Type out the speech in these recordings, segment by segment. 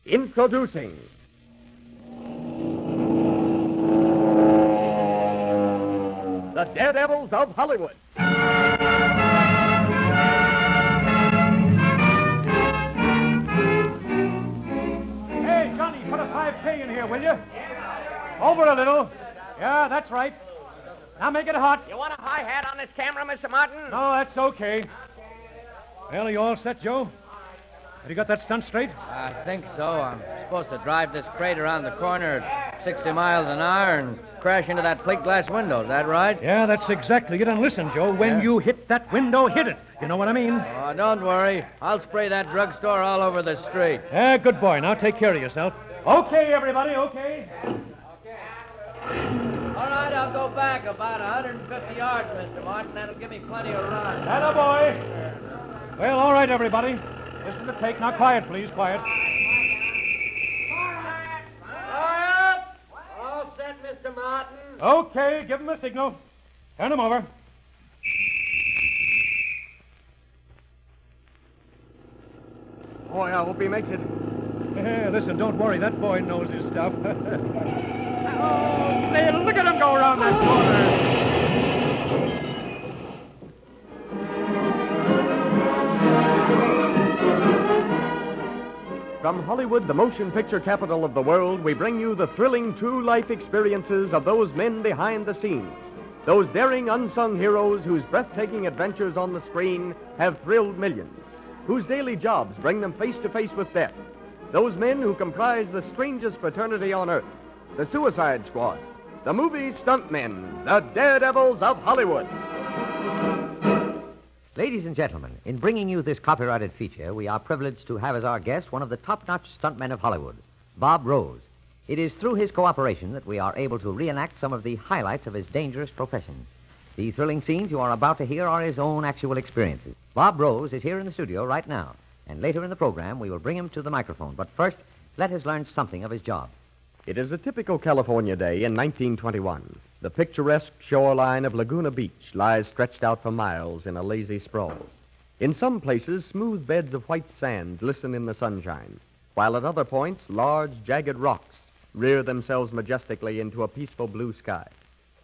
Introducing the Daredevils of Hollywood. Hey, Johnny, put a 5K in here, will you? Over a little. Yeah, that's right. Now make it hot. You want a high hat on this camera, Mr. Martin? No, that's okay. Well, are you all set, Joe? Have you got that stunt straight? I think so. I'm supposed to drive this crate around the corner at 60 miles an hour and crash into that plate glass window. Is that right? Yeah, that's exactly it. And listen, Joe, when you hit that window, hit it. You know what I mean? Oh, don't worry. I'll spray that drugstore all over the street. Yeah, good boy. Now take care of yourself. Okay, everybody, okay. All right, I'll go back about 150 yards, Mr. Martin. That'll give me plenty of run. Attaboy. Well, all right, everybody. This is the take. Now, quiet, please. Quiet. Quiet! All set, Mr. Martin. Okay, give him a signal. Turn him over. Oh, I hope he makes it. Hey, listen, don't worry. That boy knows his stuff. Oh, say, look at him go around that corner. From Hollywood, the motion picture capital of the world, we bring you the thrilling true life experiences of those men behind the scenes. Those daring unsung heroes whose breathtaking adventures on the screen have thrilled millions, whose daily jobs bring them face to face with death. Those men who comprise the strangest fraternity on earth, the Suicide Squad, the movie stuntmen, the Daredevils of Hollywood. Ladies and gentlemen, in bringing you this copyrighted feature, we are privileged to have as our guest one of the top-notch stuntmen of Hollywood, Bob Rose. It is through his cooperation that we are able to reenact some of the highlights of his dangerous profession. The thrilling scenes you are about to hear are his own actual experiences. Bob Rose is here in the studio right now, and later in the program we will bring him to the microphone. But first, let us learn something of his job. It is a typical California day in 1921. The picturesque shoreline of Laguna Beach lies stretched out for miles in a lazy sprawl. In some places, smooth beds of white sand glisten in the sunshine, while at other points, large, jagged rocks rear themselves majestically into a peaceful blue sky.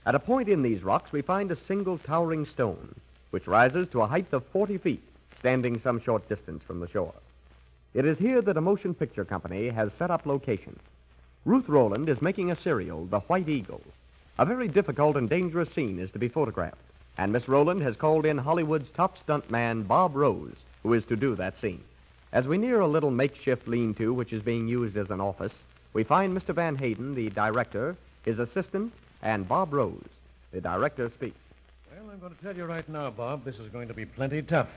At a point in these rocks, we find a single towering stone, which rises to a height of 40 feet, standing some short distance from the shore. It is here that a motion picture company has set up location. Ruth Rowland is making a serial, The White Eagle. A very difficult and dangerous scene is to be photographed, and Miss Rowland has called in Hollywood's top stuntman, Bob Rose, who is to do that scene. As we near a little makeshift lean-to which is being used as an office, we find Mr. Van Hayden, the director, his assistant, and Bob Rose. The director speaks. Well, I'm going to tell you right now, Bob, this is going to be plenty tough.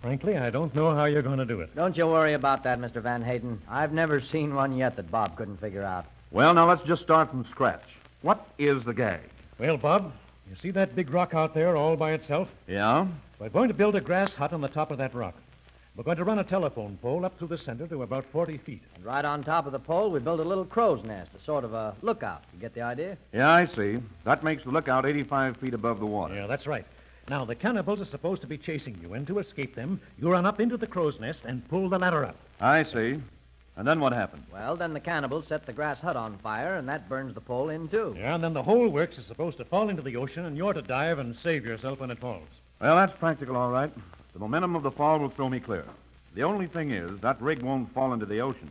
Frankly, I don't know how you're going to do it. Don't you worry about that, Mr. Van Hayden. I've never seen one yet that Bob couldn't figure out. Well, now let's just start from scratch. What is the gag? Well, Bob, you see that big rock out there all by itself? Yeah? We're going to build a grass hut on the top of that rock. We're going to run a telephone pole up through the center to about 40 feet. And right on top of the pole, we build a little crow's nest, a sort of a lookout. You get the idea? Yeah, I see. That makes the lookout 85 feet above the water. Yeah, that's right. Now, the cannibals are supposed to be chasing you, and to escape them, you run up into the crow's nest and pull the ladder up. I see. And then what happens? Well, then the cannibals set the grass hut on fire, and that burns the pole in, too. Yeah, and then the whole works is supposed to fall into the ocean, and you're to dive and save yourself when it falls. Well, that's practical, all right. The momentum of the fall will throw me clear. The only thing is, that rig won't fall into the ocean.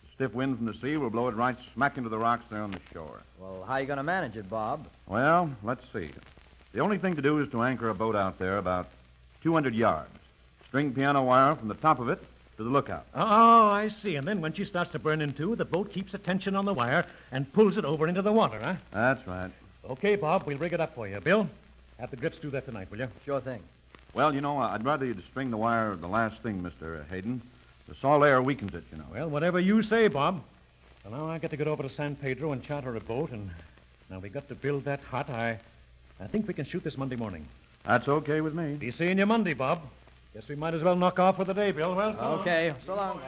The stiff wind from the sea will blow it right smack into the rocks there on the shore. Well, how are you going to manage it, Bob? Well, let's see. The only thing to do is to anchor a boat out there about 200 yards. String piano wire from the top of it to the lookout. Oh, I see. And then when she starts to burn in two, the boat keeps a tension on the wire and pulls it over into the water, huh? That's right. Okay, Bob, we'll rig it up for you. Bill, have the grips do that tonight, will you? Sure thing. Well, you know, I'd rather you'd string the wire the last thing, Mr. Hayden. The salt air weakens it, you know. Well, whatever you say, Bob. So now I got to get over to San Pedro and charter a boat, and now we got to build that hut. I think we can shoot this Monday morning. That's okay with me. Be seeing you Monday, Bob. Guess we might as well knock off for the day, Bill. Well, so long. Okay. So long.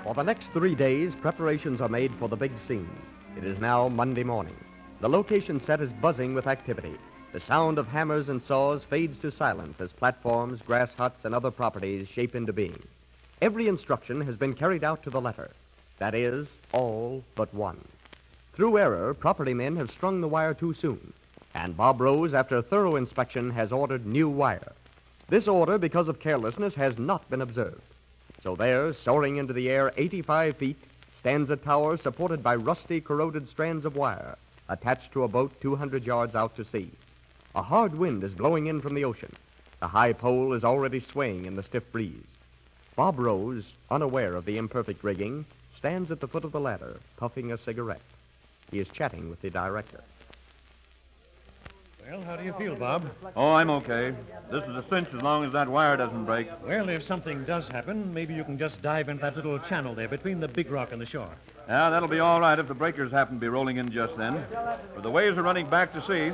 For the next 3 days, preparations are made for the big scene. It is now Monday morning. The location set is buzzing with activity. The sound of hammers and saws fades to silence as platforms, grass huts, and other properties shape into being. Every instruction has been carried out to the letter. That is, all but one. Through error, property men have strung the wire too soon, and Bob Rose, after a thorough inspection, has ordered new wire. This order, because of carelessness, has not been observed. So there, soaring into the air 85 feet, stands a tower supported by rusty, corroded strands of wire, attached to a boat 200 yards out to sea. A hard wind is blowing in from the ocean. The high pole is already swaying in the stiff breeze. Bob Rose, unaware of the imperfect rigging, stands at the foot of the ladder, puffing a cigarette. He is chatting with the director. Well, how do you feel, Bob? Oh, I'm okay. This is a cinch as long as that wire doesn't break. Well, if something does happen, maybe you can just dive into that little channel there between the big rock and the shore. Yeah, that'll be all right if the breakers happen to be rolling in just then. But the waves are running back to sea.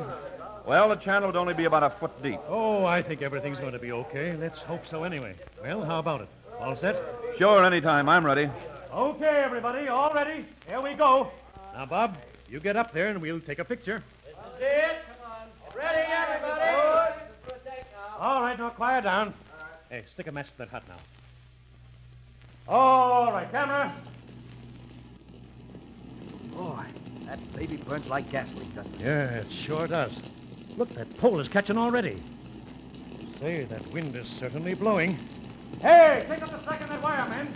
Well, the channel would only be about a foot deep. Oh, I think everything's going to be okay. Let's hope so anyway. Well, how about it? All set? Sure, anytime. I'm ready. Okay, everybody, all ready? Here we go. Now, Bob, you get up there and we'll take a picture. This is it. Come on. Ready, everybody? All right, now quiet down. Hey, stick a match to that hut now. All right, camera. Boy, that baby burns like gasoline, doesn't it? Yeah, it sure does. Look, that pole is catching already. Say, that wind is certainly blowing. Hey, take up the slack on that wire, men.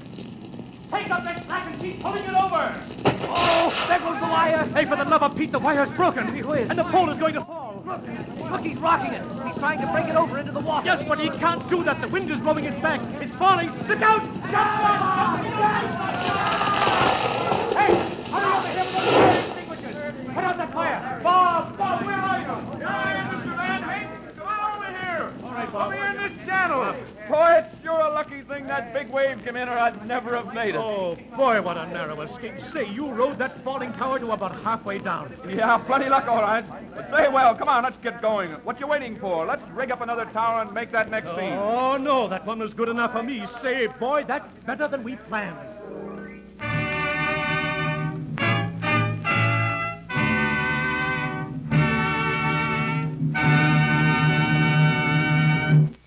Take up that slack and keep pulling it over. Oh, there goes the wire. Hey, for the love of Pete, the wire's broken. And the pole is going to fall. Look, he's rocking it. He's trying to break it over into the water. Yes, but he can't do that. The wind is blowing it back. It's falling. Look out! Hey, hurry over here with those fire extinguishers. Put out that fire. Bob, where are you? Here I am, Mr. Van Hayden. Come on over here. All right, Bob. Over here in this channel. Boy, it's sure a lucky thing that big wave came in, or I'd never have made it. Oh, boy, what a narrow escape. Say, you rode that falling tower to about halfway down. Yeah, plenty luck, all right. But say, well, come on, let's get going. What you waiting for? Let's rig up another tower and make that next scene. Oh, no, that one was good enough for me. Say, boy, that's better than we planned.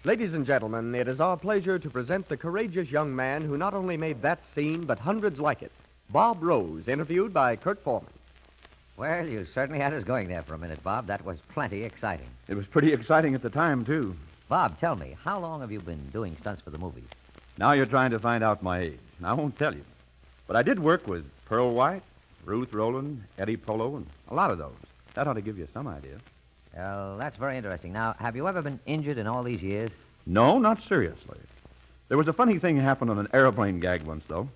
Ladies and gentlemen, it is our pleasure to present the courageous young man who not only made that scene, but hundreds like it. Bob Rose, interviewed by Kurt Foreman. Well, you certainly had us going there for a minute, Bob. That was plenty exciting. It was pretty exciting at the time, too. Bob, tell me, how long have you been doing stunts for the movies? Now you're trying to find out my age. And I won't tell you. But I did work with Pearl White, Ruth Rowland, Eddie Polo, and a lot of those. That ought to give you some idea. Well, that's very interesting. Now, have you ever been injured in all these years? No, not seriously. There was a funny thing happened on an airplane gag once, though.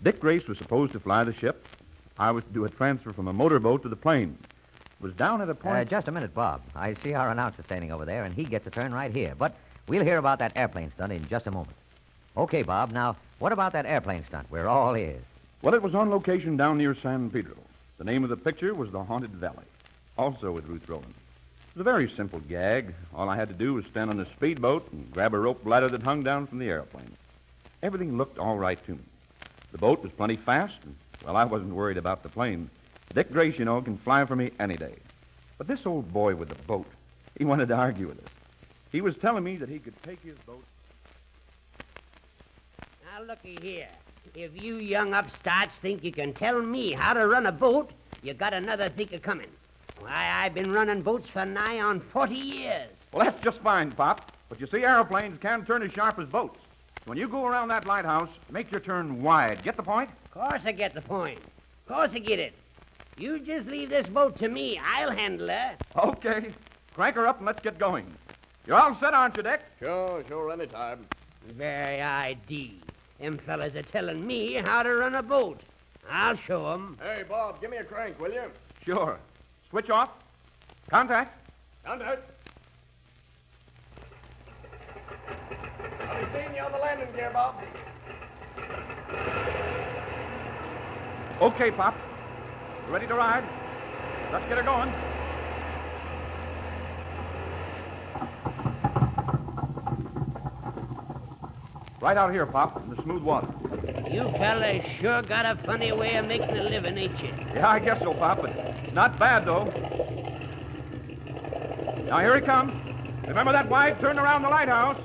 Dick Grace was supposed to fly the ship. I was to do a transfer from a motorboat to the plane. It was down at a point... Just a minute, Bob. I see our announcer standing over there, and he gets a turn right here. But we'll hear about that airplane stunt in just a moment. Okay, Bob, now, what about that airplane stunt? We're all ears. Well, it was on location down near San Pedro. The name of the picture was The Haunted Valley, also with Ruth Rowland. It was a very simple gag. All I had to do was stand on a speedboat and grab a rope ladder that hung down from the airplane. Everything looked all right to me. The boat was plenty fast, and, well, I wasn't worried about the plane. Dick Grace, you know, can fly for me any day. But this old boy with the boat, he wanted to argue with us. He was telling me that he could take his boat... Now, looky here. If you young upstarts think you can tell me how to run a boat, you got another thinker coming. Why, I've been running boats for nigh on 40 years. Well, that's just fine, Pop. But you see, airplanes can turn as sharp as boats. When you go around that lighthouse, make your turn wide. Get the point? Of course I get the point. Of course I get it. You just leave this boat to me. I'll handle her. Okay. Crank her up and let's get going. You're all set, aren't you, Dick? Sure, anytime. Very ID. Them fellas are telling me how to run a boat. I'll show 'em. Hey, Bob, give me a crank, will you? Sure. Switch off. Contact. Contact. I'll be seeing you on the landing gear, Bob. Okay, Pop. You ready to ride? Let's get her going. Right out here, Pop, in the smooth water. You fellas sure got a funny way of making a living, ain't you? Yeah, I guess so, Pop, but not bad, though. Now, here he comes. Remember that wide turn around the lighthouse.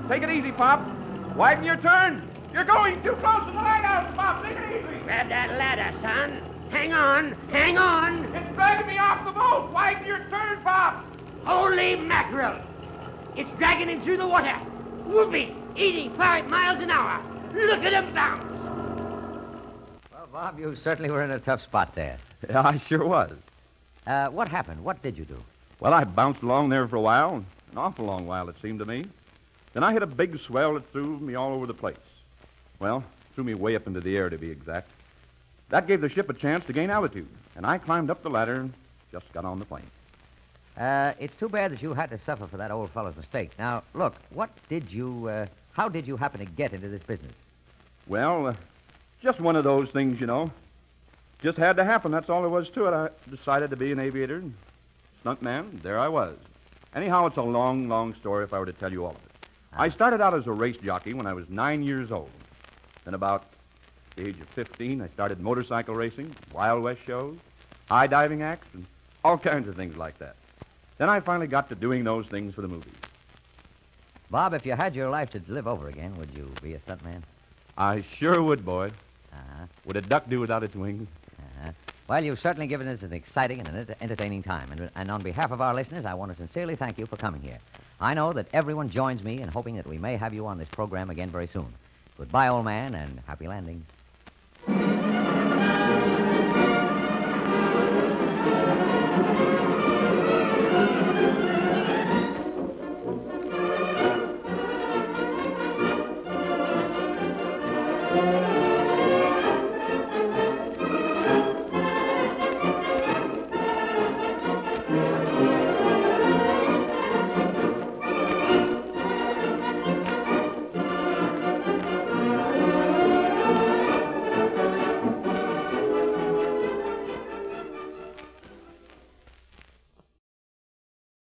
Take it easy, Pop. Widen your turn. You're going too close to the lighthouse, Pop. Take it easy. Grab that ladder, son. Hang on. Hang on. It's dragging me off the boat. Widen your turn, Pop. Holy mackerel. It's dragging him through the water. Whoopee. 85 miles an hour. Look at him bounce. Well, Bob, you certainly were in a tough spot there. Yeah, I sure was. What happened? What did you do? Well, I bounced along there for a while. An awful long while, it seemed to me. Then I hit a big swell that threw me all over the place. Well, threw me way up into the air, to be exact. That gave the ship a chance to gain altitude, and I climbed up the ladder and just got on the plane. It's too bad that you had to suffer for that old fellow's mistake. Now, look, how did you happen to get into this business? Well, just one of those things, you know. Just had to happen, that's all there was to it. I decided to be an aviator, stuntman, there I was. Anyhow, it's a long, long story if I were to tell you all of it. I started out as a race jockey when I was 9 years old. Then about the age of 15, I started motorcycle racing, Wild West shows, high diving acts, and all kinds of things like that. Then I finally got to doing those things for the movies. Bob, if you had your life to live over again, would you be a stuntman? I sure would, Boyd. Uh-huh. Would a duck do without its wings? Uh-huh. Well, you've certainly given us an exciting and an entertaining time. And on behalf of our listeners, I want to sincerely thank you for coming here. I know that everyone joins me in hoping that we may have you on this program again very soon. Goodbye, old man, and happy landing.